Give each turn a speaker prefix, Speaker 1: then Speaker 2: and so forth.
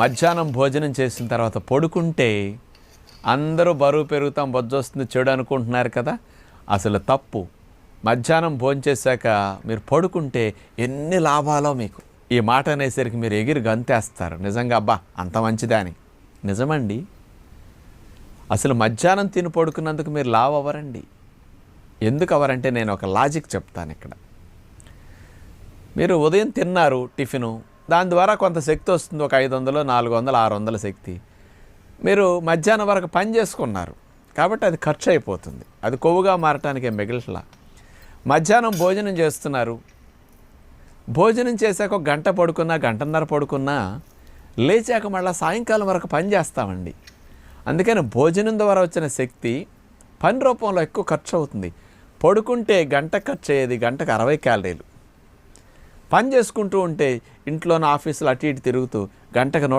Speaker 1: మధ్యాహ్నం భోజనం చేసిన తర్వాత పడుకుంటే అందరూ బరువు పెరుగుతాం, బొజ్జొస్తుంది, చెడు అనుకుంటున్నారు కదా. అసలు తప్పు. మధ్యాహ్నం భోంచేశాక మీరు పడుకుంటే ఎన్ని లాభాలో మీకు. ఈ మాట అనేసరికి మీరు ఎగిరి గంతేస్తారు. నిజంగా అబ్బా అంత మంచిదా అని. నిజమండి. అసలు మధ్యాహ్నం తిని పడుకున్నందుకు మీరు లావు అవ్వరండి. ఎందుకు అవ్వరంటే నేను ఒక లాజిక్ చెప్తాను ఇక్కడ. మీరు ఉదయం తిన్నారు టిఫిను, దాని ద్వారా కొంత శక్తి వస్తుంది, ఒక 500, 400, 600 శక్తి. మీరు మధ్యాహ్నం వరకు పని చేసుకున్నారు కాబట్టి అది ఖర్చు అయిపోతుంది, అది కొవ్వుగా మారటానికి మిగిలిలా. మధ్యాహ్నం భోజనం చేస్తున్నారు, భోజనం చేశాక ఒక గంట పడుకున్నా, గంటన్నర పడుకున్నా, లేచాక మళ్ళీ సాయంకాలం వరకు పని చేస్తామండి. అందుకని భోజనం ద్వారా వచ్చిన శక్తి పని రూపంలో ఎక్కువ ఖర్చు అవుతుంది. పడుకుంటే గంట ఖర్చు అయ్యేది గంటకు 60 క్యాలరీలు. పని చేసుకుంటూ ఉంటే ఇంట్లోని ఆఫీసులు అటు ఇటు తిరుగుతూ గంటకు 100